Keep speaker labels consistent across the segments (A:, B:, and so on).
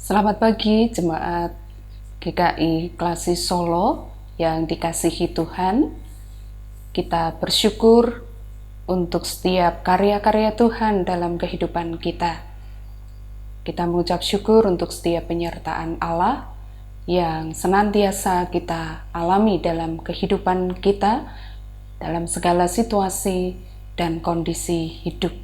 A: Selamat pagi jemaat GKI Klasi Solo yang dikasihi Tuhan. Kita bersyukur untuk setiap karya-karya Tuhan dalam kehidupan kita. Kita mengucap syukur untuk setiap penyertaan Allah yang senantiasa kita alami dalam kehidupan kita, dalam segala situasi dan kondisi hidup.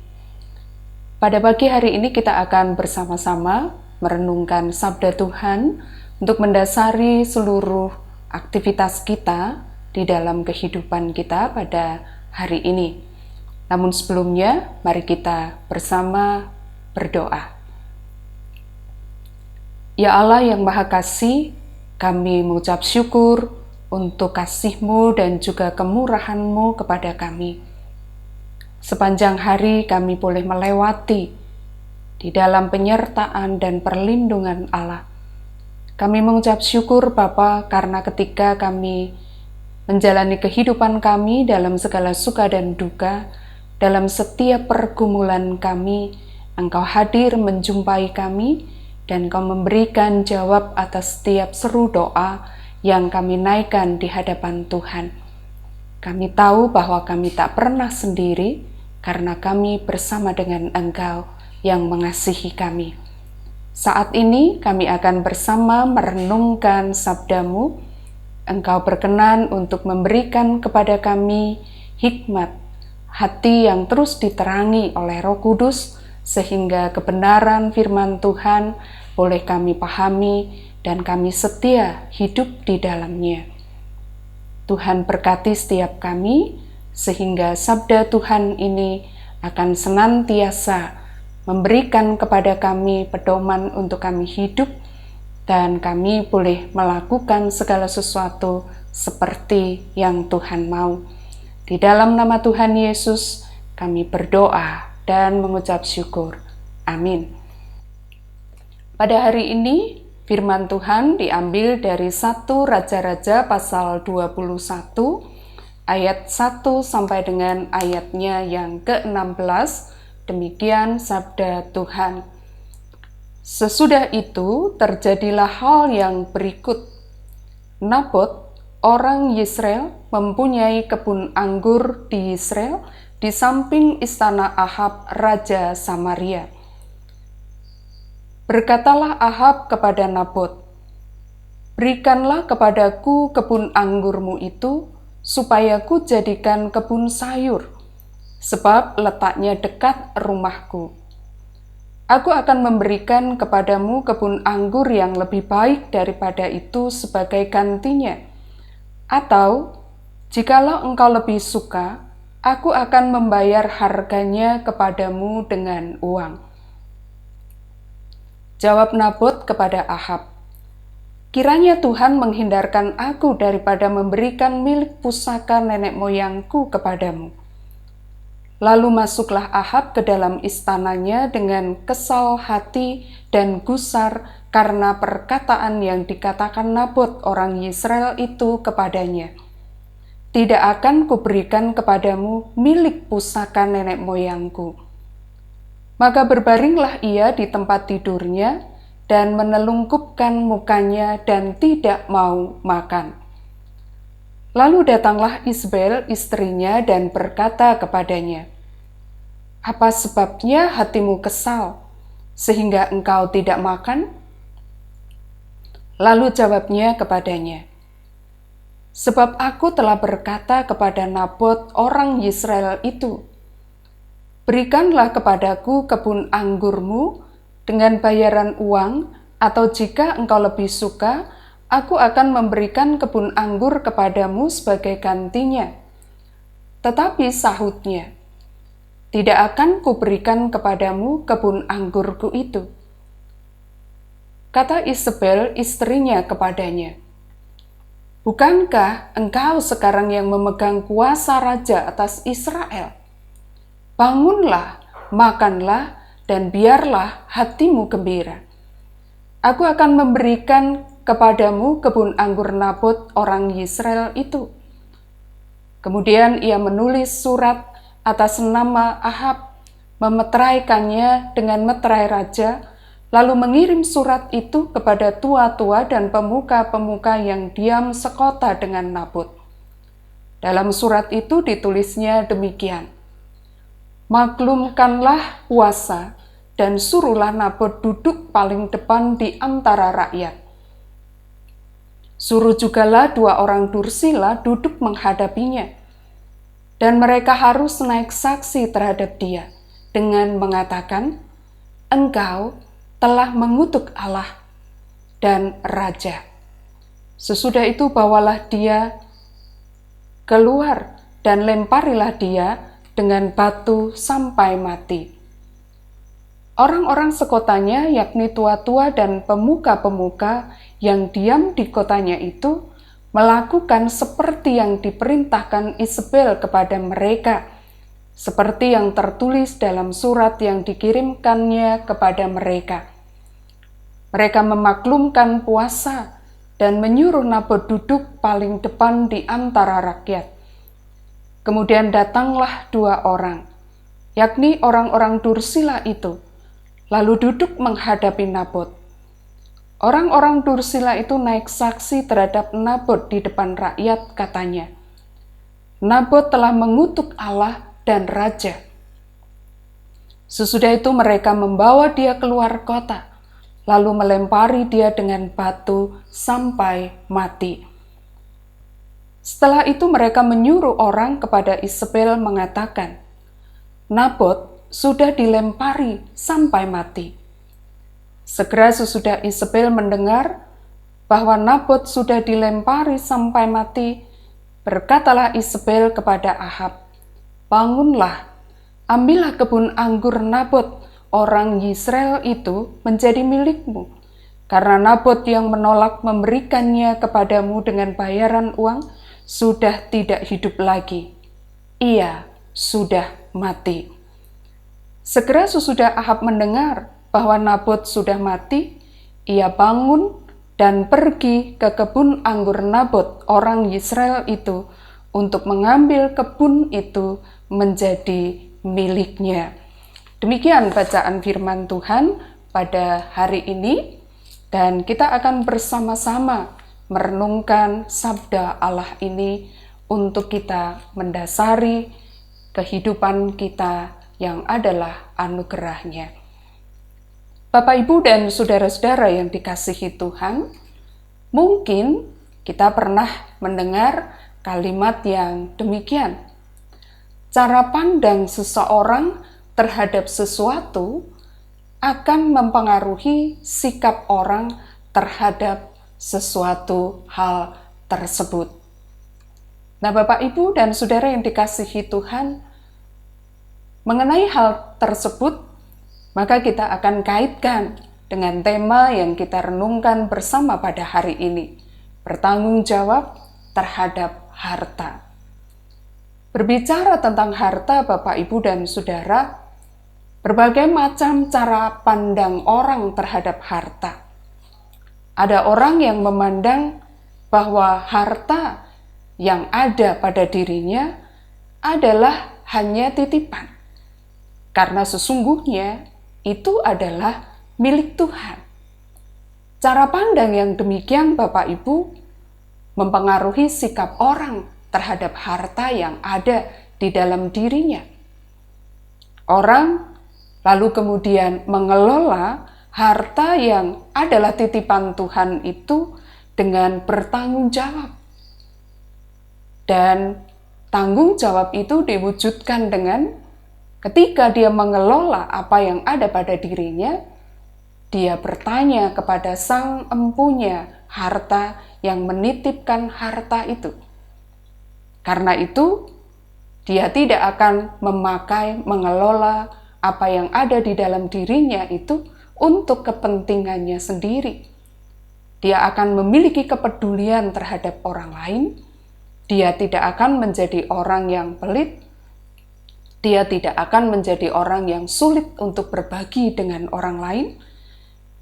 A: Pada pagi hari ini kita akan bersama-sama merenungkan sabda Tuhan untuk mendasari seluruh aktivitas kita di dalam kehidupan kita pada hari ini. Namun sebelumnya, mari kita bersama berdoa. Ya Allah yang Maha Kasih, kami mengucap syukur untuk kasih-Mu dan juga kemurahan-Mu kepada kami. Sepanjang hari kami boleh melewati di dalam penyertaan dan perlindungan Allah. Kami mengucap syukur Bapa karena ketika kami menjalani kehidupan kami dalam segala suka dan duka, dalam setiap pergumulan kami, Engkau hadir menjumpai kami dan Engkau memberikan jawab atas setiap seru doa yang kami naikkan di hadapan Tuhan. Kami tahu bahwa kami tak pernah sendiri karena kami bersama dengan Engkau yang mengasihi kami. Saat ini kami akan bersama merenungkan sabda-Mu. Engkau berkenan untuk memberikan kepada kami hikmat, hati yang terus diterangi oleh Roh Kudus, sehingga kebenaran firman Tuhan boleh kami pahami dan kami setia hidup di dalamnya. Tuhan berkati setiap kami, sehingga sabda Tuhan ini akan senantiasa memberikan kepada kami pedoman untuk kami hidup, dan kami boleh melakukan segala sesuatu seperti yang Tuhan mau. Di dalam nama Tuhan Yesus, kami berdoa dan mengucap syukur. Amin. Pada hari ini, firman Tuhan diambil dari 1 Raja-Raja pasal 21, ayat 1 sampai dengan ayatnya yang ke-16, demikian sabda Tuhan. Sesudah itu terjadilah hal yang berikut. Nabot, orang Yisrael, mempunyai kebun anggur di Yisrael di samping istana Ahab, Raja Samaria. Berkatalah Ahab kepada Nabot, "Berikanlah kepadaku kebun anggurmu itu, supaya ku jadikan kebun sayur, sebab letaknya dekat rumahku. Aku akan memberikan kepadamu kebun anggur yang lebih baik daripada itu sebagai gantinya. Atau, jikalau engkau lebih suka, aku akan membayar harganya kepadamu dengan uang." Jawab Nabot kepada Ahab, "Kiranya Tuhan menghindarkan aku daripada memberikan milik pusaka nenek moyangku kepadamu." Lalu masuklah Ahab ke dalam istananya dengan kesal hati dan gusar karena perkataan yang dikatakan Nabot orang Yisrael itu kepadanya. "Tidak akan kuberikan kepadamu milik pusaka nenek moyangku." Maka berbaringlah ia di tempat tidurnya dan menelungkupkan mukanya dan tidak mau makan. Lalu datanglah Isbel istrinya dan berkata kepadanya, "Apa sebabnya hatimu kesal, sehingga engkau tidak makan?" Lalu jawabnya kepadanya, "Sebab aku telah berkata kepada Nabot orang Yisrael itu, berikanlah kepadaku kebun anggurmu dengan bayaran uang, atau jika engkau lebih suka, aku akan memberikan kebun anggur kepadamu sebagai gantinya." Tetapi sahutnya, "Tidak akan kuberikan kepadamu kebun anggurku itu." Kata Isabel istrinya kepadanya, "Bukankah engkau sekarang yang memegang kuasa raja atas Israel? Bangunlah, makanlah, dan biarlah hatimu gembira. Aku akan memberikan kepadamu kebun anggur Nabot orang Yisrael itu." Kemudian ia menulis surat atas nama Ahab, memeteraikannya dengan meterai raja, lalu mengirim surat itu kepada tua-tua dan pemuka-pemuka yang diam sekota dengan Nabot. Dalam surat itu ditulisnya demikian, "Maklumkanlah puasa dan suruhlah Nabot duduk paling depan di antara rakyat. Suruh jugalah 2 orang dursila duduk menghadapinya, dan mereka harus naik saksi terhadap dia dengan mengatakan, 'Engkau telah mengutuk Allah dan Raja.' Sesudah itu bawalah dia keluar dan lemparilah dia dengan batu sampai mati." Orang-orang sekotanya, yakni tua-tua dan pemuka-pemuka yang diam di kotanya itu, melakukan seperti yang diperintahkan Isabel kepada mereka, seperti yang tertulis dalam surat yang dikirimkannya kepada mereka. Mereka memaklumkan puasa dan menyuruh Nabot duduk paling depan di antara rakyat. Kemudian datanglah 2 orang, yakni orang-orang dursila itu, lalu duduk menghadapi Nabot. Orang-orang dursila itu naik saksi terhadap Nabot di depan rakyat, katanya, "Nabot telah mengutuk Allah dan Raja." Sesudah itu mereka membawa dia keluar kota, lalu melempari dia dengan batu sampai mati. Setelah itu mereka menyuruh orang kepada Isabel mengatakan, "Nabot sudah dilempari sampai mati." Segera sesudah Isabel mendengar bahwa Nabot sudah dilempari sampai mati, berkatalah Isabel kepada Ahab, "Bangunlah, ambillah kebun anggur Nabot, orang Yisrael itu menjadi milikmu, karena Nabot yang menolak memberikannya kepadamu dengan bayaran uang sudah tidak hidup lagi. Ia sudah mati." Segera sesudah Ahab mendengar bahwa Nabot sudah mati, ia bangun dan pergi ke kebun anggur Nabot, orang Yisrael itu, untuk mengambil kebun itu menjadi miliknya. Demikian bacaan firman Tuhan pada hari ini, dan kita akan bersama-sama merenungkan sabda Allah ini untuk kita mendasari kehidupan kita yang adalah anugerah-Nya. Bapak, Ibu, dan saudara-saudara yang dikasihi Tuhan, mungkin kita pernah mendengar kalimat yang demikian. Cara pandang seseorang terhadap sesuatu akan mempengaruhi sikap orang terhadap sesuatu hal tersebut. Nah, Bapak, Ibu, dan saudara yang dikasihi Tuhan, mengenai hal tersebut, maka kita akan kaitkan dengan tema yang kita renungkan bersama pada hari ini, bertanggung jawab terhadap harta. Berbicara tentang harta, Bapak, Ibu, dan saudara, berbagai macam cara pandang orang terhadap harta. Ada orang yang memandang bahwa harta yang ada pada dirinya adalah hanya titipan, karena sesungguhnya itu adalah milik Tuhan. Cara pandang yang demikian, Bapak Ibu, mempengaruhi sikap orang terhadap harta yang ada di dalam dirinya. Orang lalu kemudian mengelola harta yang adalah titipan Tuhan itu dengan bertanggung jawab. Dan tanggung jawab itu diwujudkan dengan ketika dia mengelola apa yang ada pada dirinya, dia bertanya kepada sang empunya harta yang menitipkan harta itu. Karena itu, dia tidak akan mengelola apa yang ada di dalam dirinya itu untuk kepentingannya sendiri. Dia akan memiliki kepedulian terhadap orang lain. Dia tidak akan menjadi orang yang pelit. Dia tidak akan menjadi orang yang sulit untuk berbagi dengan orang lain.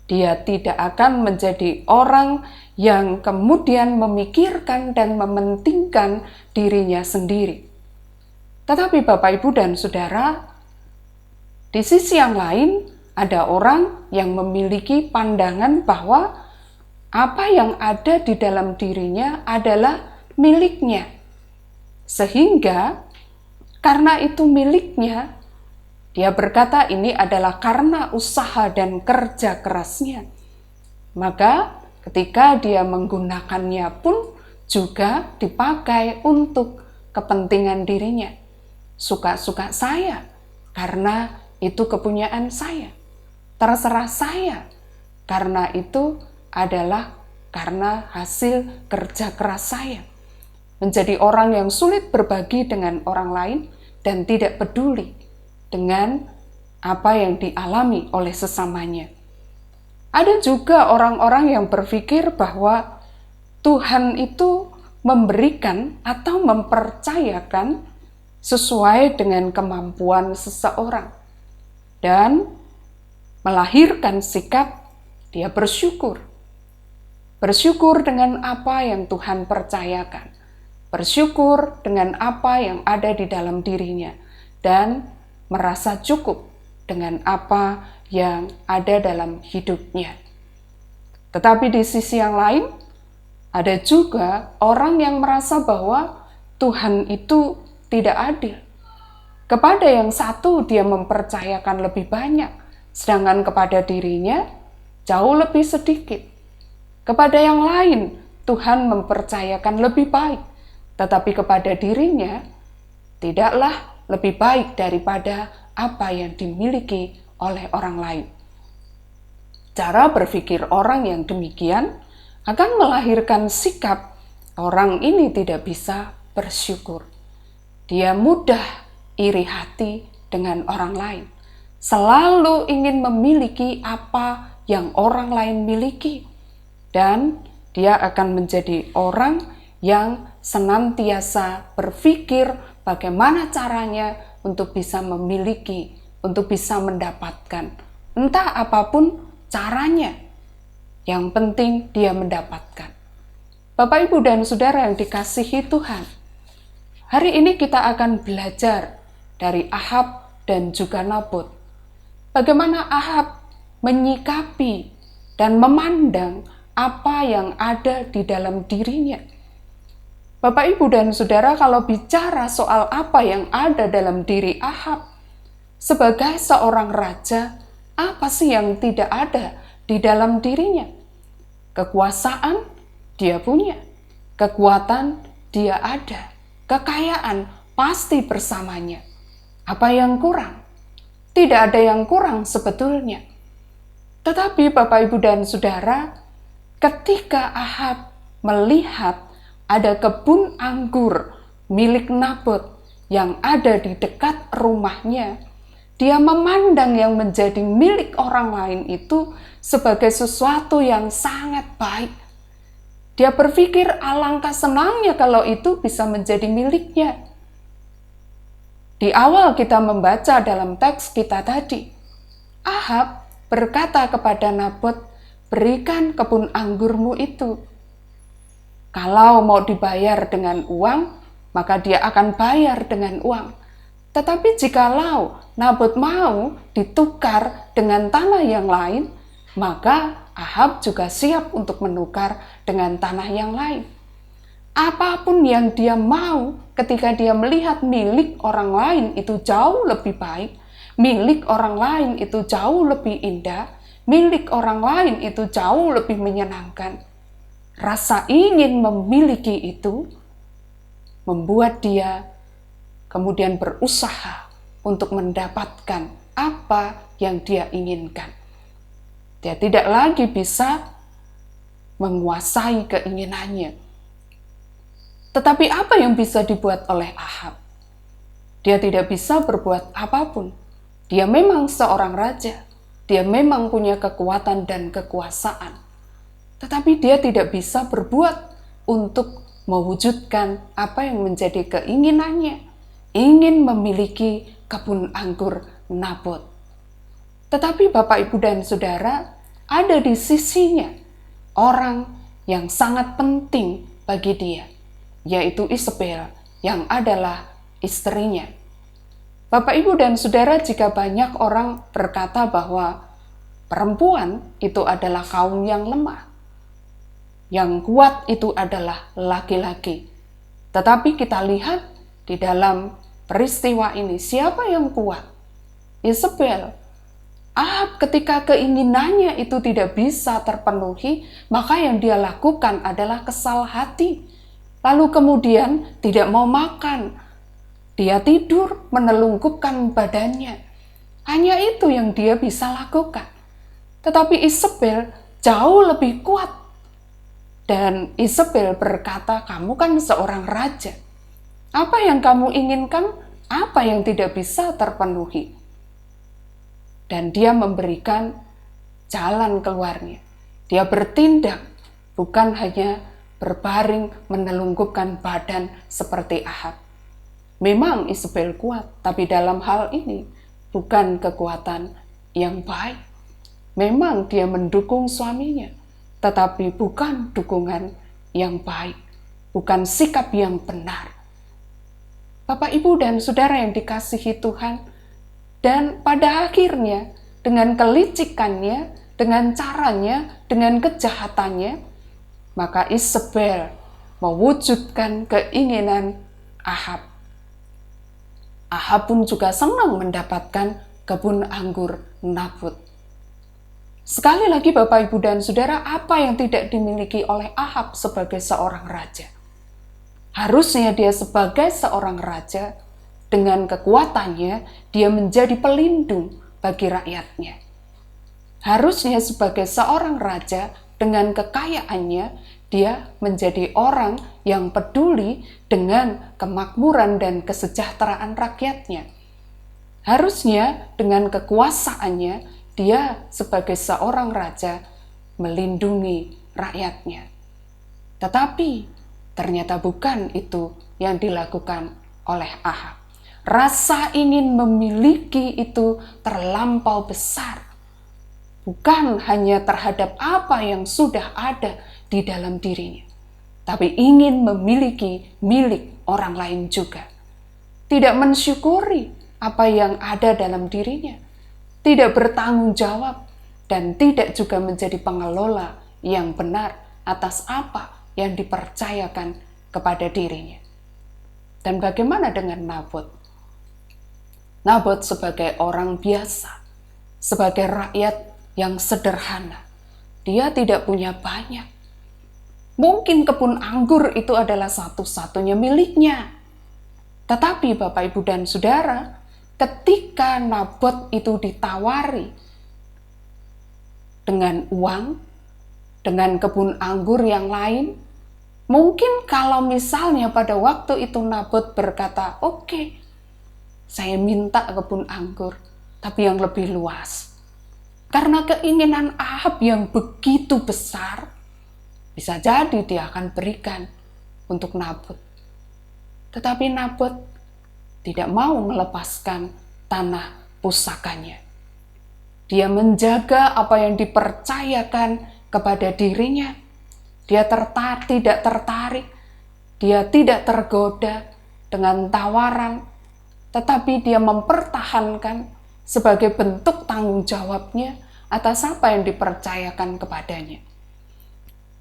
A: Dia tidak akan menjadi orang yang kemudian memikirkan dan mementingkan dirinya sendiri. Tetapi Bapak, Ibu, dan Saudara, di sisi yang lain, ada orang yang memiliki pandangan bahwa apa yang ada di dalam dirinya adalah miliknya. Sehingga karena itu miliknya, dia berkata ini adalah karena usaha dan kerja kerasnya. Maka ketika dia menggunakannya pun juga dipakai untuk kepentingan dirinya. Suka-suka saya, karena itu kepunyaan saya. Terserah saya, karena itu adalah karena hasil kerja keras saya. Menjadi orang yang sulit berbagi dengan orang lain dan tidak peduli dengan apa yang dialami oleh sesamanya. Ada juga orang-orang yang berpikir bahwa Tuhan itu memberikan atau mempercayakan sesuai dengan kemampuan seseorang dan melahirkan sikap dia bersyukur. Bersyukur dengan apa yang Tuhan percayakan. Bersyukur dengan apa yang ada di dalam dirinya dan merasa cukup dengan apa yang ada dalam hidupnya. Tetapi di sisi yang lain, ada juga orang yang merasa bahwa Tuhan itu tidak adil. Kepada yang satu dia mempercayakan lebih banyak, sedangkan kepada dirinya jauh lebih sedikit. Kepada yang lain Tuhan mempercayakan lebih baik, tetapi kepada dirinya tidaklah lebih baik daripada apa yang dimiliki oleh orang lain. Cara berpikir orang yang demikian akan melahirkan sikap orang ini tidak bisa bersyukur. Dia mudah iri hati dengan orang lain, selalu ingin memiliki apa yang orang lain miliki, dan dia akan menjadi orang yang senantiasa berpikir bagaimana caranya untuk bisa memiliki, untuk bisa mendapatkan. Entah apapun caranya, yang penting dia mendapatkan. Bapak, Ibu, dan Saudara yang dikasihi Tuhan, hari ini kita akan belajar dari Ahab dan juga Nabot. Bagaimana Ahab menyikapi dan memandang apa yang ada di dalam dirinya. Bapak, Ibu, dan Saudara, kalau bicara soal apa yang ada dalam diri Ahab, sebagai seorang raja, apa sih yang tidak ada di dalam dirinya? Kekuasaan dia punya, kekuatan dia ada, kekayaan pasti bersamanya. Apa yang kurang? Tidak ada yang kurang sebetulnya. Tetapi Bapak, Ibu, dan Saudara, ketika Ahab melihat ada kebun anggur milik Nabot yang ada di dekat rumahnya, dia memandang yang menjadi milik orang lain itu sebagai sesuatu yang sangat baik. Dia berpikir alangkah senangnya kalau itu bisa menjadi miliknya. Di awal kita membaca dalam teks kita tadi, Ahab berkata kepada Nabot, "Berikan kebun anggurmu itu. Kalau mau dibayar dengan uang, maka dia akan bayar dengan uang. Tetapi jikalau Nabot mau ditukar dengan tanah yang lain, maka Ahab juga siap untuk menukar dengan tanah yang lain." Apapun yang dia mau ketika dia melihat milik orang lain itu jauh lebih baik, milik orang lain itu jauh lebih indah, milik orang lain itu jauh lebih menyenangkan. Rasa ingin memiliki itu membuat dia kemudian berusaha untuk mendapatkan apa yang dia inginkan. Dia tidak lagi bisa menguasai keinginannya. Tetapi apa yang bisa dibuat oleh Ahab? Dia tidak bisa berbuat apapun. Dia memang seorang raja. Dia memang punya kekuatan dan kekuasaan. Tetapi dia tidak bisa berbuat untuk mewujudkan apa yang menjadi keinginannya. Ingin memiliki kebun anggur Nabot. Tetapi Bapak, Ibu, dan Saudara, ada di sisinya orang yang sangat penting bagi dia, yaitu Isabel yang adalah istrinya. Bapak, Ibu, dan Saudara, jika banyak orang berkata bahwa Perempuan itu adalah kaum yang lemah. Yang kuat itu adalah laki-laki. Tetapi kita lihat di dalam peristiwa ini, siapa yang kuat? Isabel. Ahab ketika keinginannya itu tidak bisa terpenuhi, maka yang dia lakukan adalah kesal hati. Lalu kemudian tidak mau makan. Dia tidur menelungkupkan badannya. Hanya itu yang dia bisa lakukan. Tetapi Isabel jauh lebih kuat. Dan Isabel berkata, kamu kan seorang raja. Apa yang kamu inginkan, apa yang tidak bisa terpenuhi? Dan dia memberikan jalan keluarnya. Dia bertindak, bukan hanya berbaring menelungkupkan badan seperti Ahab. Memang Isabel kuat, tapi dalam hal ini bukan kekuatan yang baik. Memang dia mendukung suaminya, tetapi bukan dukungan yang baik, bukan sikap yang benar. Bapak, Ibu, dan Saudara yang dikasihi Tuhan, dan pada akhirnya dengan kelicikannya, dengan caranya, dengan kejahatannya, maka Isabel mewujudkan keinginan Ahab. Ahab pun juga senang mendapatkan kebun anggur Nabot. Sekali lagi Bapak, Ibu, dan Saudara, apa yang tidak dimiliki oleh Ahab sebagai seorang raja? Harusnya dia sebagai seorang raja, dengan kekuatannya, dia menjadi pelindung bagi rakyatnya. Harusnya sebagai seorang raja, dengan kekayaannya, dia menjadi orang yang peduli dengan kemakmuran dan kesejahteraan rakyatnya. Harusnya dengan kekuasaannya, dia sebagai seorang raja melindungi rakyatnya. Tetapi ternyata bukan itu yang dilakukan oleh Ahab. Rasa ingin memiliki itu terlampau besar. Bukan hanya terhadap apa yang sudah ada di dalam dirinya, tapi ingin memiliki milik orang lain juga. Tidak mensyukuri apa yang ada dalam dirinya, tidak bertanggung jawab, dan tidak juga menjadi pengelola yang benar atas apa yang dipercayakan kepada dirinya. Dan bagaimana dengan Nabot? Nabot sebagai orang biasa, sebagai rakyat yang sederhana. Dia tidak punya banyak. Mungkin kebun anggur itu adalah satu-satunya miliknya. Tetapi Bapak, Ibu, dan Saudara, ketika Nabot itu ditawari dengan uang, dengan kebun anggur yang lain, mungkin kalau misalnya pada waktu itu Nabot berkata, oke, saya minta kebun anggur, tapi yang lebih luas. Karena keinginan Ahab yang begitu besar, bisa jadi dia akan berikan untuk Nabot. Tetapi Nabot tidak mau melepaskan tanah pusakanya. Dia menjaga apa yang dipercayakan kepada dirinya. Dia tidak tertarik, dia tidak tergoda dengan tawaran, tetapi dia mempertahankan sebagai bentuk tanggung jawabnya atas apa yang dipercayakan kepadanya.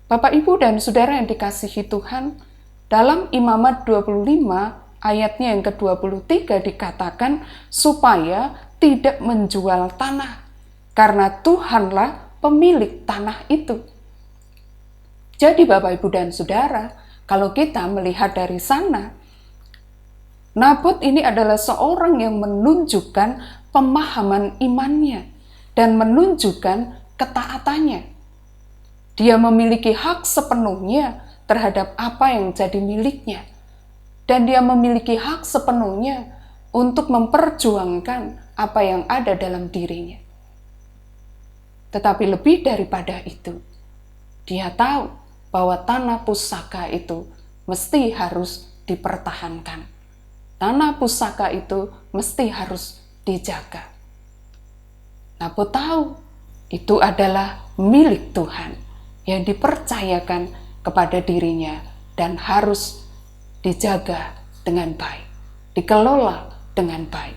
A: Bapak, Ibu, dan Saudara yang dikasihi Tuhan, dalam Imamat 25 ayatnya yang ke-23 dikatakan supaya tidak menjual tanah, karena Tuhanlah pemilik tanah itu. Jadi Bapak, Ibu, dan Saudara, kalau kita melihat dari sana, Nabot ini adalah seorang yang menunjukkan pemahaman imannya dan menunjukkan ketaatannya. Dia memiliki hak sepenuhnya terhadap apa yang jadi miliknya. Dan dia memiliki hak sepenuhnya untuk memperjuangkan apa yang ada dalam dirinya. Tetapi lebih daripada itu, dia tahu bahwa tanah pusaka itu mesti harus dipertahankan. Tanah pusaka itu mesti harus dijaga. Nabot tahu itu adalah milik Tuhan yang dipercayakan kepada dirinya dan harus dijaga dengan baik, dikelola dengan baik.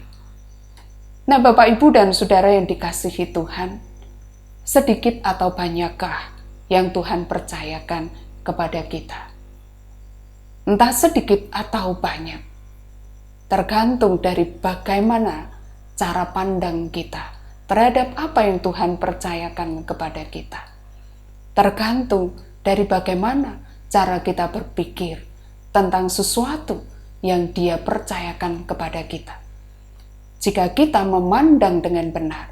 A: Nah, Bapak, Ibu, dan Saudara yang dikasihi Tuhan, sedikit atau banyakkah yang Tuhan percayakan kepada kita? Entah sedikit atau banyak, tergantung dari bagaimana cara pandang kita terhadap apa yang Tuhan percayakan kepada kita. Tergantung dari bagaimana cara kita berpikir tentang sesuatu yang Dia percayakan kepada kita. Jika kita memandang dengan benar,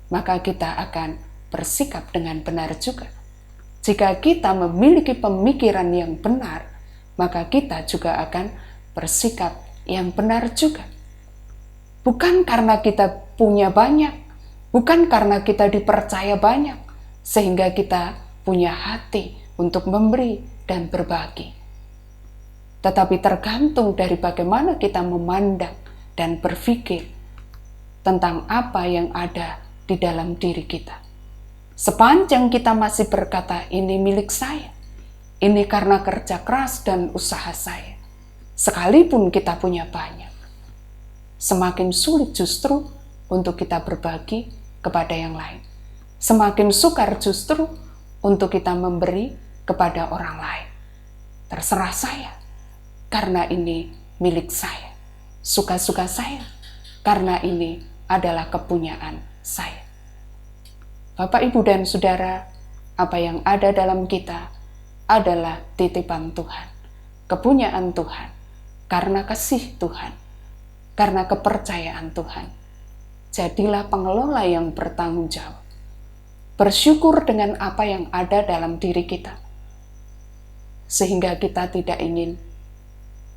A: maka kita akan bersikap dengan benar juga. Jika kita memiliki pemikiran yang benar, maka kita juga akan bersikap yang benar juga. Bukan karena kita punya banyak, bukan karena kita dipercaya banyak, sehingga kita punya hati untuk memberi dan berbagi. Tetapi tergantung dari bagaimana kita memandang dan berpikir tentang apa yang ada di dalam diri kita. Sepanjang kita masih berkata, ini milik saya, ini karena kerja keras dan usaha saya, sekalipun kita punya banyak, semakin sulit justru untuk kita berbagi kepada yang lain. Semakin sukar justru untuk kita memberi kepada orang lain. Terserah saya, karena ini milik saya. Suka-suka saya, karena ini adalah kepunyaan saya. Bapak, Ibu, dan Saudara, apa yang ada dalam kita adalah titipan Tuhan, kepunyaan Tuhan, karena kasih Tuhan, karena kepercayaan Tuhan. Jadilah pengelola yang bertanggung jawab. Bersyukur dengan apa yang ada dalam diri kita, sehingga kita tidak ingin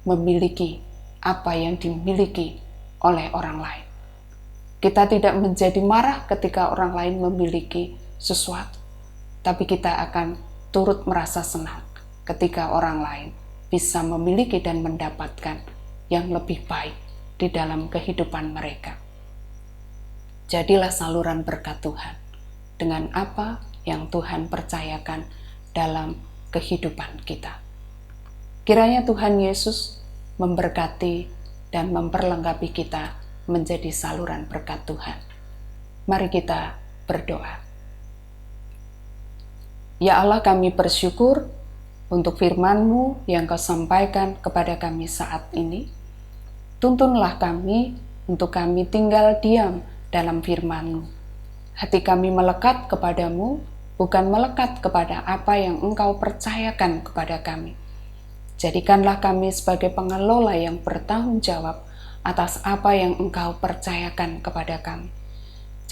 A: memiliki apa yang dimiliki oleh orang lain. Kita tidak menjadi marah ketika orang lain memiliki sesuatu, tapi kita akan turut merasa senang ketika orang lain bisa memiliki dan mendapatkan yang lebih baik di dalam kehidupan mereka. Jadilah saluran berkat Tuhan dengan apa yang Tuhan percayakan dalam kehidupan kita. Kiranya Tuhan Yesus memberkati dan memperlengkapi kita menjadi saluran berkat Tuhan. Mari kita berdoa. Ya Allah, kami bersyukur untuk firman-Mu yang Kau sampaikan kepada kami saat ini. Tuntunlah kami untuk kami tinggal diam dalam firman-Mu. Hati kami melekat kepadamu, bukan melekat kepada apa yang Engkau percayakan kepada kami. Jadikanlah kami sebagai pengelola yang bertanggung jawab atas apa yang Engkau percayakan kepada kami.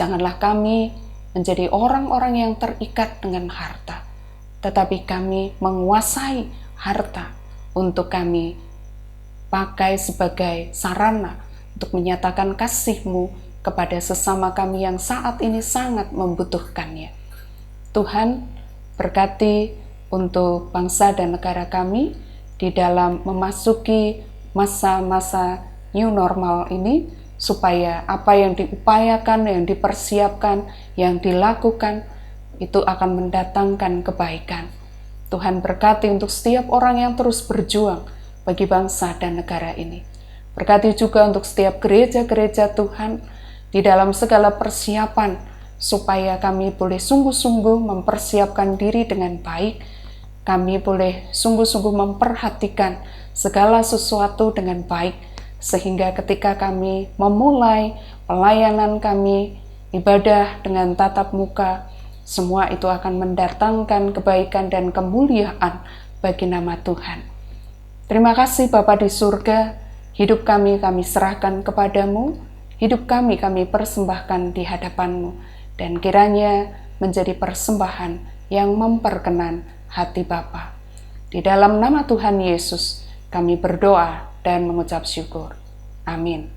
A: Janganlah kami menjadi orang-orang yang terikat dengan harta, tetapi kami menguasai harta untuk kami pakai sebagai sarana untuk menyatakan kasih-Mu kepada sesama kami yang saat ini sangat membutuhkannya. Tuhan, berkati untuk bangsa dan negara kami di dalam memasuki masa-masa new normal ini, supaya apa yang diupayakan, yang dipersiapkan, yang dilakukan, itu akan mendatangkan kebaikan. Tuhan berkati untuk setiap orang yang terus berjuang bagi bangsa dan negara ini. Berkati juga untuk setiap gereja-gereja Tuhan di dalam segala persiapan, supaya kami boleh sungguh-sungguh mempersiapkan diri dengan baik. Kami boleh sungguh-sungguh memperhatikan segala sesuatu dengan baik, sehingga ketika kami memulai pelayanan kami, ibadah dengan tatap muka, semua itu akan mendatangkan kebaikan dan kemuliaan bagi nama Tuhan. Terima kasih Bapa di surga, hidup kami serahkan kepadamu, hidup kami persembahkan di hadapan-Mu, dan kiranya menjadi persembahan yang memperkenan hati Bapa. Di dalam nama Tuhan Yesus, kami berdoa dan mengucap syukur. Amin.